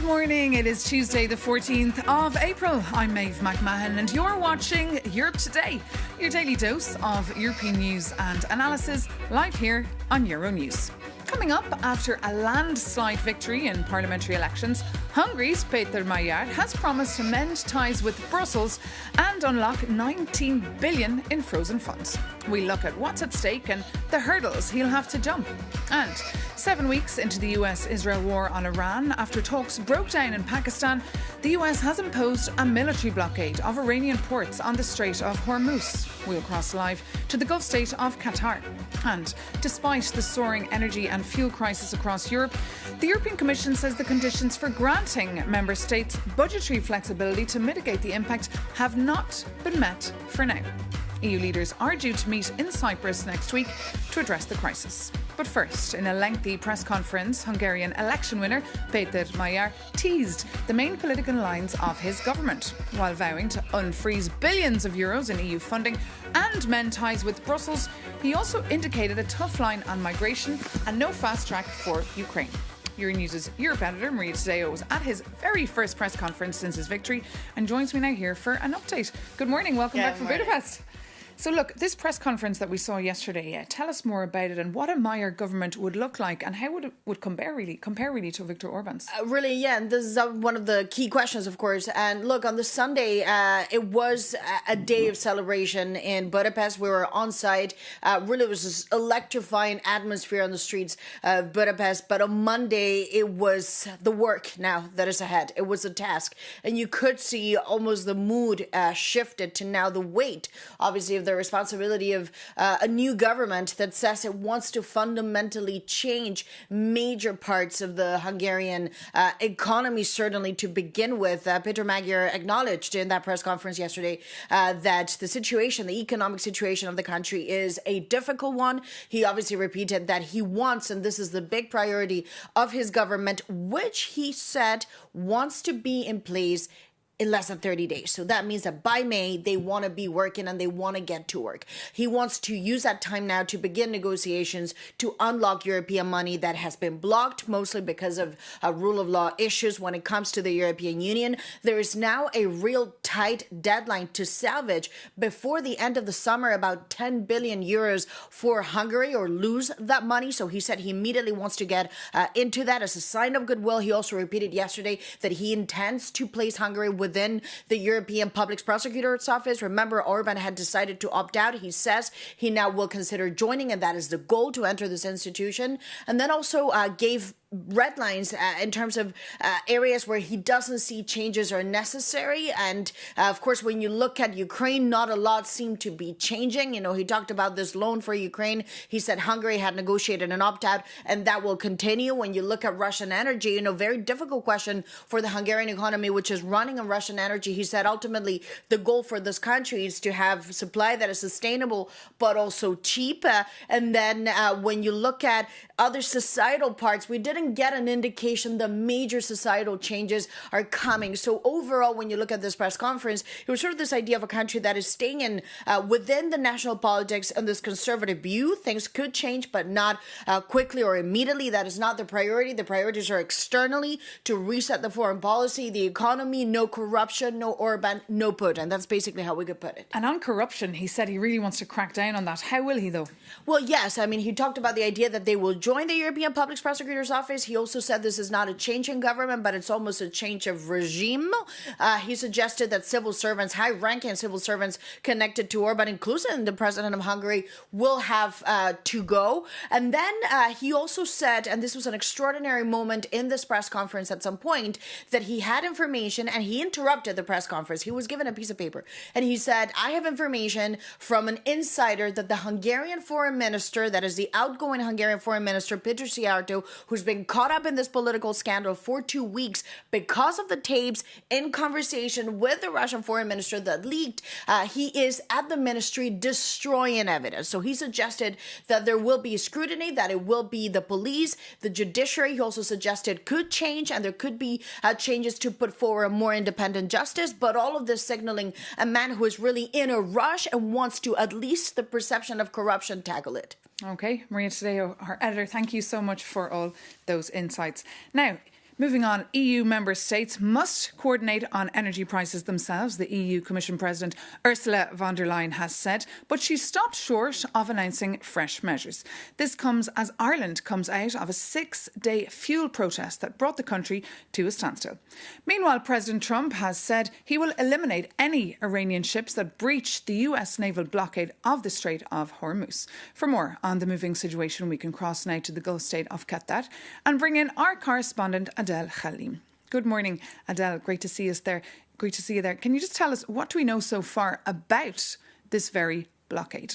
Good morning. It is Tuesday, the 14th of April. I'm Maeve McMahon and you're watching Europe Today, your daily dose of European news and analysis, live here on Euronews. Coming up, after a landslide victory in parliamentary elections, Hungary's Péter Magyar has promised to mend ties with Brussels and unlock 19 billion in frozen funds. We look at what's at stake and the hurdles he'll have to jump. And 7 weeks into the US-Israel war on Iran, after talks broke down in Pakistan, the US has imposed a military blockade of Iranian ports on the Strait of Ormuz. We'll cross live to the Gulf state of Qatar. And despite the soaring energy and fuel crisis across Europe, the European Commission says the conditions for granting member states budgetary flexibility to mitigate the impact have not been met for now. EU leaders are due to meet in Cyprus next week to address the crisis. But first, in a lengthy press conference, Hungarian election winner Péter Magyar teased the main political lines of his government. While vowing to unfreeze billions of euros in EU funding and mend ties with Brussels, he also indicated a tough line on migration and no fast track for Ukraine. Euronews' Europe editor, Maria Tadeo, was at his very first press conference since his victory and joins me now here for an update. Good morning, welcome back from Budapest. So look, this press conference that we saw yesterday, tell us more about it and what a Magyar government would look like and how it would compare really to Viktor Orban's. And this is one of the key questions, of course. And look, on the Sunday, it was a day of celebration in Budapest. We were on site. Really, it was this electrifying atmosphere on the streets of Budapest. But on Monday, it was the work now that is ahead. It was a task. And you could see almost the mood shifted to now the weight, obviously, of the responsibility of a new government that says it wants to fundamentally change major parts of the Hungarian economy, certainly to begin with. Péter Magyar acknowledged in that press conference yesterday that the economic situation of the country is a difficult one. He obviously repeated that he wants, and this is the big priority of his government, which he said wants to be in place in less than 30 days. So that means that by May, they want to be working and they want to get to work. He wants to use that time now to begin negotiations to unlock European money that has been blocked, mostly because of rule of law issues when it comes to the European Union. There is now a real tight deadline to salvage before the end of the summer about 10 billion euros for Hungary or lose that money. So he said he immediately wants to get into that as a sign of goodwill. He also repeated yesterday that he intends to place Hungary within the European Public Prosecutor's Office. Remember, Orban had decided to opt out. He says he now will consider joining, and that is the goal, to enter this institution. And then also gave red lines in terms of areas where he doesn't see changes are necessary. And of course, when you look at Ukraine, not a lot seemed to be changing. He talked about this loan for Ukraine. He said Hungary had negotiated an opt-out and that will continue. When you look at Russian energy, very difficult question for the Hungarian economy, which is running on Russian energy. He said ultimately the goal for this country is to have supply that is sustainable but also cheap. And then when you look at other societal parts, we didn't get an indication the major societal changes are coming. So overall, when you look at this press conference, it was sort of this idea of a country that is staying in within the national politics and this conservative view. Things could change, but not quickly or immediately. That is not the priority. The priorities are externally to reset the foreign policy, the economy, no corruption, no Orban, no Putin. That's basically how we could put it. And on corruption, he said he really wants to crack down on that. How will he, though? Well, yes. He talked about the idea that they will join the European Public Prosecutor's Office. He also said this is not a change in government, but it's almost a change of regime. He suggested that civil servants, high-ranking civil servants connected to Orban, including the president of Hungary, will have to go. And then he also said, and this was an extraordinary moment in this press conference at some point, that he had information, and he interrupted the press conference. He was given a piece of paper, and he said, I have information from an insider that the Hungarian foreign minister, that is the outgoing Hungarian foreign minister, Péter Szijjártó, who's been caught up in this political scandal for 2 weeks because of the tapes in conversation with the Russian foreign minister that leaked. He is at the ministry destroying evidence. So he suggested that there will be scrutiny, that it will be the police, the judiciary. He also suggested could change, and there could be changes to put forward a more independent justice. But all of this signaling a man who is really in a rush and wants to, at least the perception of corruption, tackle it. Okay, Maria Tadeo, our editor, thank you so much for all those insights. Now, Moving on, EU member states must coordinate on energy prices themselves, the EU Commission President Ursula von der Leyen has said, but she stopped short of announcing fresh measures. This comes as Ireland comes out of a 6-day fuel protest that brought the country to a standstill. Meanwhile, President Trump has said he will eliminate any Iranian ships that breach the US naval blockade of the Strait of Hormuz. For more on the moving situation, we can cross now to the Gulf state of Qatar and bring in our correspondent Adel Khalim. Good morning, Adel. Great to see us there. Great to see you there. Can you just tell us what do we know so far about this very blockade?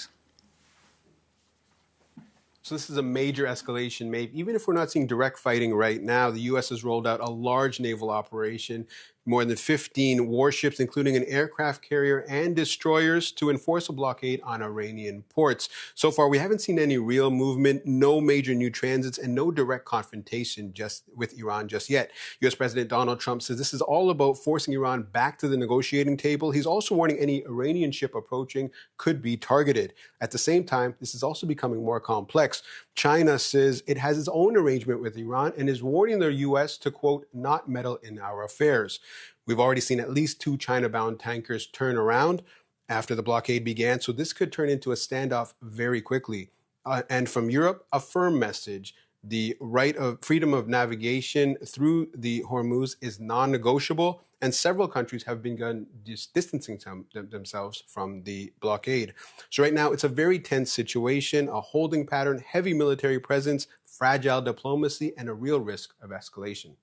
So this is a major escalation, Maeve. Even if we're not seeing direct fighting right now, the U.S. has rolled out a large naval operation, more than 15 warships, including an aircraft carrier and destroyers, to enforce a blockade on Iranian ports. So far, we haven't seen any real movement, no major new transits, and no direct confrontation with Iran just yet. U.S. President Donald Trump says this is all about forcing Iran back to the negotiating table. He's also warning any Iranian ship approaching could be targeted. At the same time, this is also becoming more complex. China says it has its own arrangement with Iran and is warning the U.S. to, quote, not meddle in our affairs. We've already seen at least 2 China-bound tankers turn around after the blockade began, so this could turn into a standoff very quickly. And from Europe, a firm message. The right of freedom of navigation through the Hormuz is non-negotiable, and several countries have begun distancing themselves from the blockade. So right now, it's a very tense situation, a holding pattern, heavy military presence, fragile diplomacy, and a real risk of escalation.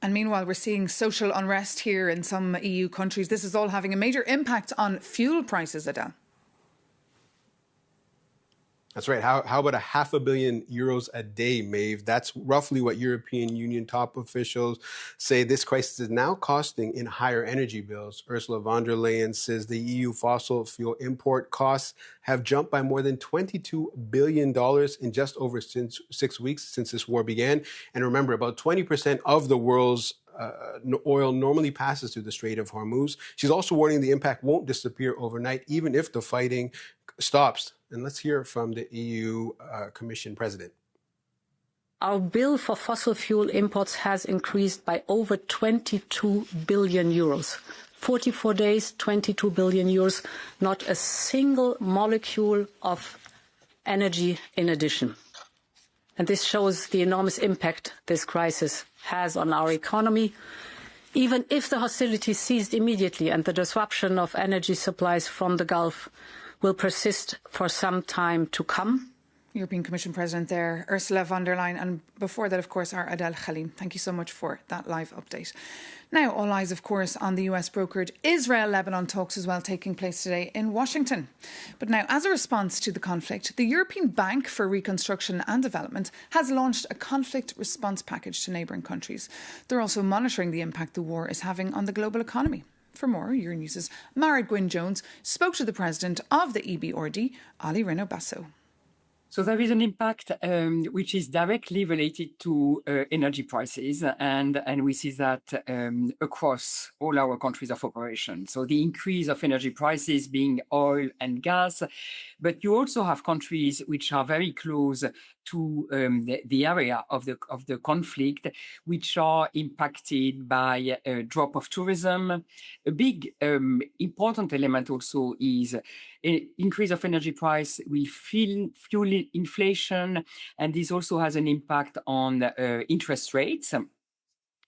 And meanwhile, we're seeing social unrest here in some EU countries. This is all having a major impact on fuel prices, Adele. That's right. How about €500 million a day, Maeve? That's roughly what European Union top officials say this crisis is now costing in higher energy bills. Ursula von der Leyen says the EU fossil fuel import costs have jumped by more than $22 billion in just over 6 weeks since this war began. And remember, about 20% of the world's oil normally passes through the Strait of Hormuz. She's also warning the impact won't disappear overnight, even if the fighting stops. And let's hear from the EU Commission President. Our bill for fossil fuel imports has increased by over 22 billion euros. 44 days, 22 billion euros, not a single molecule of energy in addition. And this shows the enormous impact this crisis has on our economy. Even if the hostilities ceased immediately and the disruption of energy supplies from the Gulf will persist for some time to come. European Commission President there, Ursula von der Leyen, and before that, of course, our Adel Khalim. Thank you so much for that live update. Now, all eyes, of course, on the US-brokered Israel-Lebanon talks as well taking place today in Washington. But now, as a response to the conflict, the European Bank for Reconstruction and Development has launched a conflict response package to neighbouring countries. They're also monitoring the impact the war is having on the global economy. For more, Euronews' Mara Gwynne-Jones spoke to the president of the EBRD, Ali Reno Basso. So there is an impact which is directly related to energy prices, and we see that across all our countries of operation. So the increase of energy prices being oil and gas, but you also have countries which are very close to the area of the conflict, which are impacted by a drop of tourism. A big important element also is increase of energy price will fuel inflation, and this also has an impact on interest rates,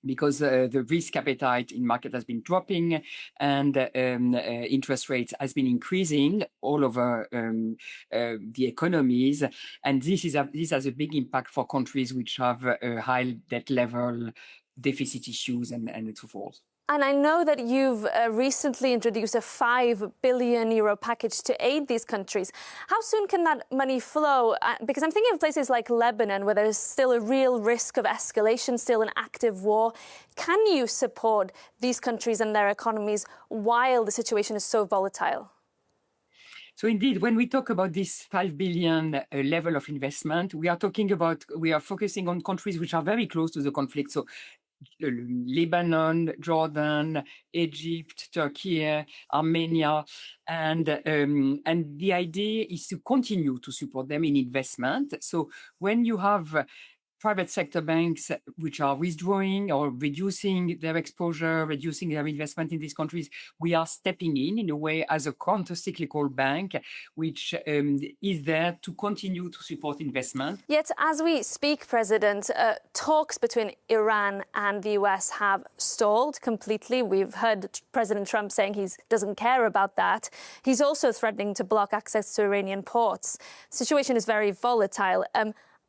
because the risk appetite in market has been dropping and interest rates has been increasing all over the economies. And this has a big impact for countries which have a high debt level, deficit issues, and so forth. And I know that you've recently introduced a €5 billion package to aid these countries. How soon can that money flow? Because I'm thinking of places like Lebanon, where there's still a real risk of escalation, still an active war. Can you support these countries and their economies while the situation is so volatile? So indeed, when we talk about this 5 billion level of investment, we are focusing on countries which are very close to the conflict. So Lebanon, Jordan, Egypt, Turkey, Armenia, and the idea is to continue to support them in investment. So when you have private sector banks which are withdrawing or reducing their exposure, reducing their investment in these countries, we are stepping in a way as a counter-cyclical bank, which is there to continue to support investment. Yet, as we speak, President, talks between Iran and the US have stalled completely. We've heard President Trump saying he doesn't care about that. He's also threatening to block access to Iranian ports. The situation is very volatile.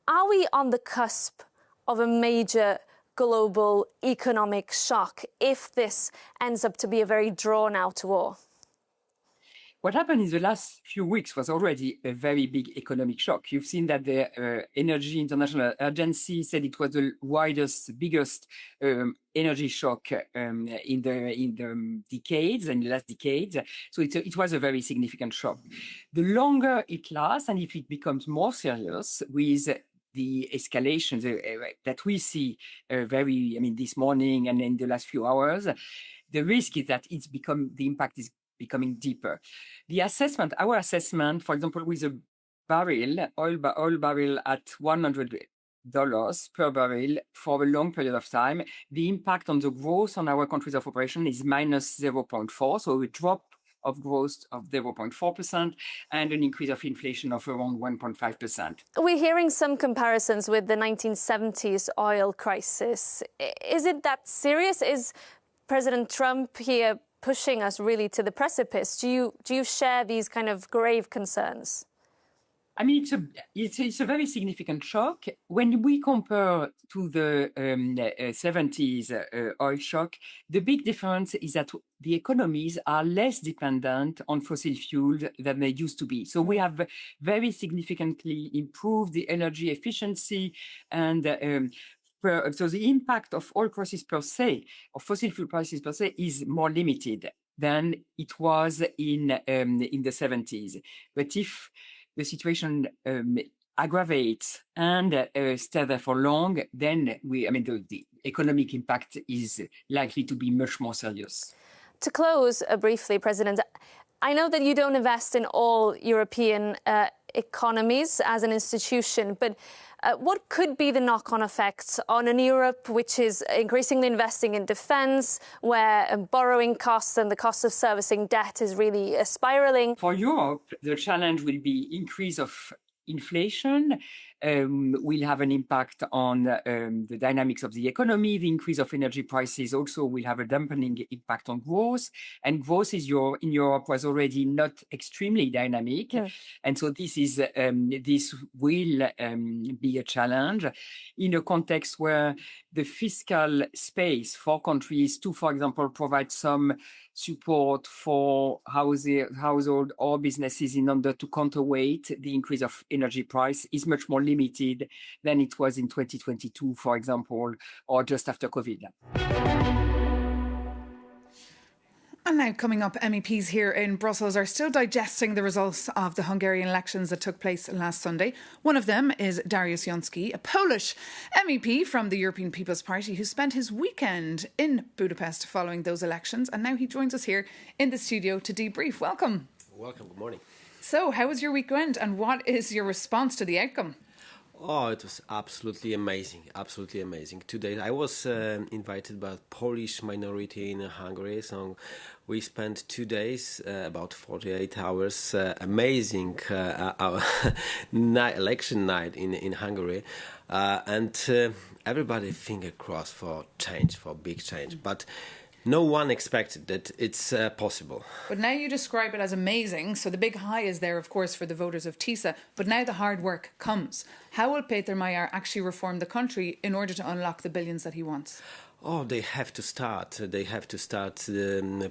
Are we on the cusp of a major global economic shock if this ends up to be a very drawn-out war? What happened in the last few weeks was already a very big economic shock. You've seen that the Energy International Agency said it was the biggest energy shock in the decades, in the last decades. So it was a very significant shock. The longer it lasts, and if it becomes more serious with the escalation that we see this morning and in the last few hours, the risk is that the impact is becoming deeper. Our assessment, for example, with a oil barrel at $100 per barrel for a long period of time, the impact on the growth on our countries of operation is minus 0.4, so a drop of growth of 0.4% and an increase of inflation of around 1.5%. We're hearing some comparisons with the 1970s oil crisis. Is it that serious? Is President Trump here pushing us really to the precipice? Do you share these kind of grave concerns? I mean, it's a very significant shock. When we compare to the 70s oil shock, the big difference is that the economies are less dependent on fossil fuels than they used to be. So we have very significantly improved the energy efficiency, and so the impact of oil prices per se, of fossil fuel prices per se, is more limited than it was in the 70s. But if the situation aggravates and stays there for long, then the economic impact is likely to be much more serious. To close briefly, President, I know that you don't invest in all European economies as an institution, but what could be the knock-on effects on an Europe which is increasingly investing in defence, where borrowing costs and the cost of servicing debt is really spiralling? For Europe, the challenge will be increase of inflation, will have an impact on the dynamics of the economy. The increase of energy prices also will have a dampening impact on growth. And growth in Europe was already not extremely dynamic. Yeah. And so this will be a challenge in a context where the fiscal space for countries to, for example, provide some support for household or businesses in order to counterweight the increase of energy price is much more limited than it was in 2022, for example, or just after COVID. And now coming up, MEPs here in Brussels are still digesting the results of the Hungarian elections that took place last Sunday. One of them is Dariusz Joński, a Polish MEP from the European People's Party who spent his weekend in Budapest following those elections. And now he joins us here in the studio to debrief. Welcome. Welcome. Good morning. So how was your weekend and what is your response to the outcome? Oh, it was absolutely amazing. Absolutely amazing. Today I was invited by the Polish minority in Hungary. So we spent 2 days, about 48 hours, amazing our election night in Hungary. And everybody finger crossed for change, for big change. But no one expected that it's possible. But now you describe it as amazing. So the big high is there, of course, for the voters of TISA. But now the hard work comes. How will Peter Magyar actually reform the country in order to unlock the billions that he wants? Oh, they have to start. They have to start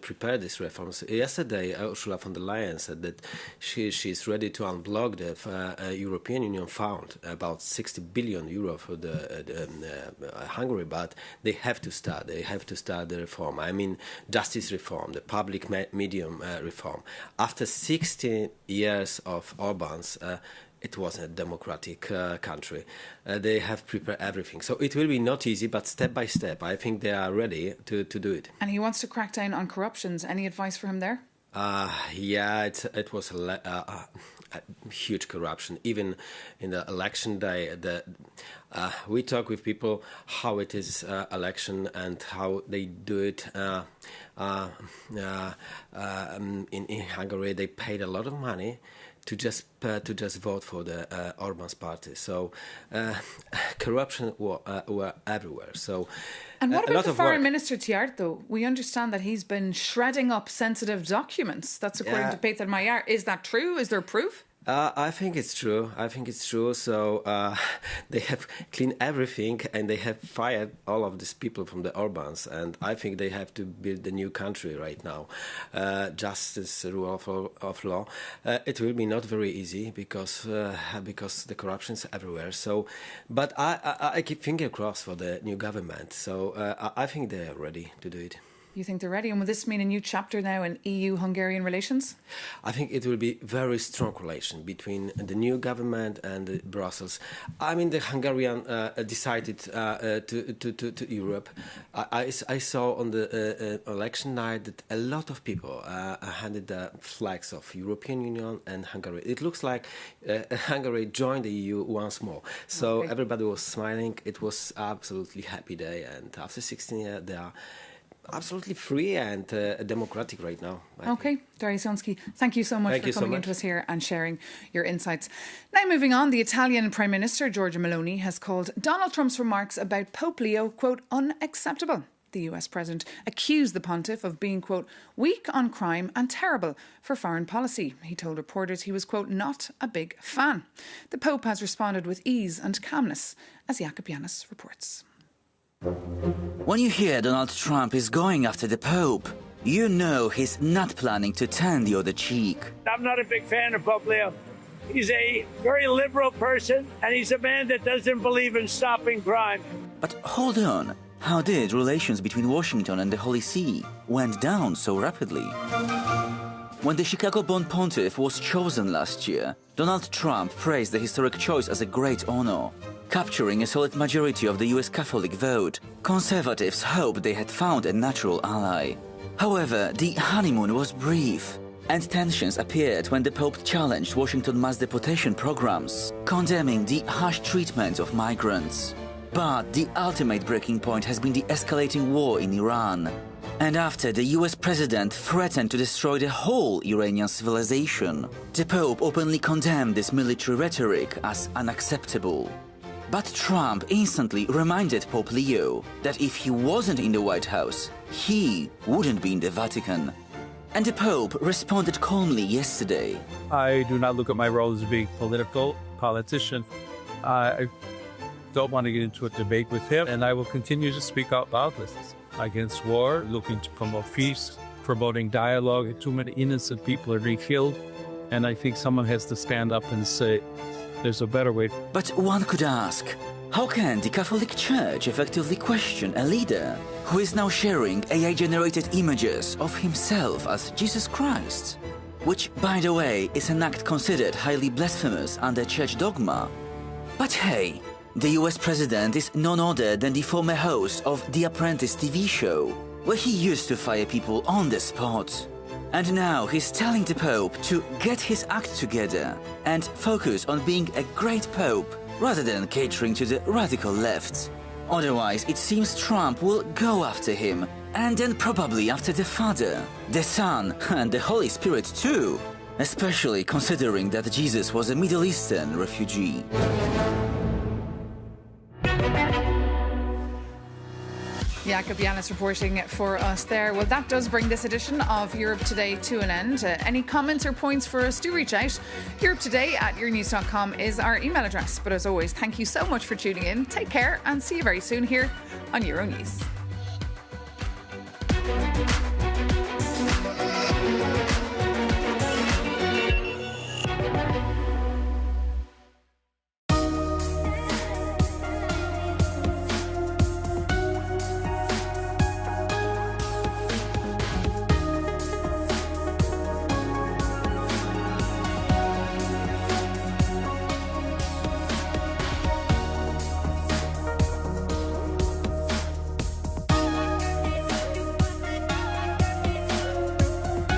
prepare these reforms. Yesterday, Ursula von der Leyen said that she's ready to unblock the European Union fund, about 60 billion euro for the Hungary. But they have to start. They have to start the reform. I mean, justice reform, the public medium reform. After 16 years of Orban's, it wasn't a democratic country. They have prepared everything. So it will be not easy, but step by step, I think they are ready to do it. And he wants to crack down on corruptions. Any advice for him there? Yeah, it was a huge corruption. Even in the election day, we talk with people how it is election and how they do it. In Hungary, they paid a lot of money to just vote for the Ormuz party. So corruption were everywhere. So. And what about the Foreign Minister Tiarto? We understand that he's been shredding up sensitive documents. That's according to Peter Magyar. Is that true? Is there proof? I think it's true. So they have cleaned everything and they have fired all of these people from the Orbans. And I think they have to build a new country right now. Justice, rule of law. It will be not very easy because the corruption is everywhere. So, but I keep finger crossed for the new government. So I think they are ready to do it. You think they're ready? And will this mean a new chapter now in EU-Hungarian relations? I think it will be very strong relation between the new government and Brussels. I mean, the Hungarian decided to Europe. I saw on the election night that a lot of people handed the flags of European Union and Hungary. It looks like Hungary joined the EU once more. So everybody was smiling. It was absolutely happy day. And after 16 years, they are absolutely free and democratic right now. Okay, Dariusz Joński, thank you so much for coming into us here and sharing your insights. Now moving on, the Italian Prime Minister, Giorgia Meloni, has called Donald Trump's remarks about Pope Leo, quote, unacceptable. The US President accused the pontiff of being, quote, weak on crime and terrible for foreign policy. He told reporters he was, quote, not a big fan. The Pope has responded with ease and calmness, as Jakob Janis reports. When you hear Donald Trump is going after the Pope, you know he's not planning to turn the other cheek. I'm not a big fan of Pope Leo. He's a very liberal person, and he's a man that doesn't believe in stopping crime. But hold on, how did relations between Washington and the Holy See went down so rapidly? When the Chicago-born pontiff was chosen last year, Donald Trump praised the historic choice as a great honor. Capturing a solid majority of the US Catholic vote, conservatives hoped they had found a natural ally. However, the honeymoon was brief, and tensions appeared when the Pope challenged Washington's mass deportation programs, condemning the harsh treatment of migrants. But the ultimate breaking point has been the escalating war in Iran. And after the US president threatened to destroy the whole Iranian civilization, the Pope openly condemned this military rhetoric as unacceptable. But Trump instantly reminded Pope Leo that if he wasn't in the White House, he wouldn't be in the Vatican. And the Pope responded calmly yesterday. I do not look at my role as a big politician. I don't want to get into a debate with him, and I will continue to speak out loudly against war, looking to promote peace, promoting dialogue. Too many innocent people are being killed, and I think someone has to stand up and say, there's a better way. But one could ask, how can the Catholic Church effectively question a leader who is now sharing AI-generated images of himself as Jesus Christ? Which, by the way, is an act considered highly blasphemous under church dogma. But hey, the US president is none other than the former host of The Apprentice TV show, where he used to fire people on the spot. And now he's telling the Pope to get his act together and focus on being a great Pope rather than catering to the radical left. Otherwise, it seems Trump will go after him, and then probably after the Father, the Son, and the Holy Spirit too, especially considering that Jesus was a Middle Eastern refugee. Jakob Janis reporting for us there. Well, that does bring this edition of Europe Today to an end. Any comments or points for us, do reach out. europetoday@euronews.com is our email address. But as always, thank you so much for tuning in. Take care and see you very soon here on Euronews.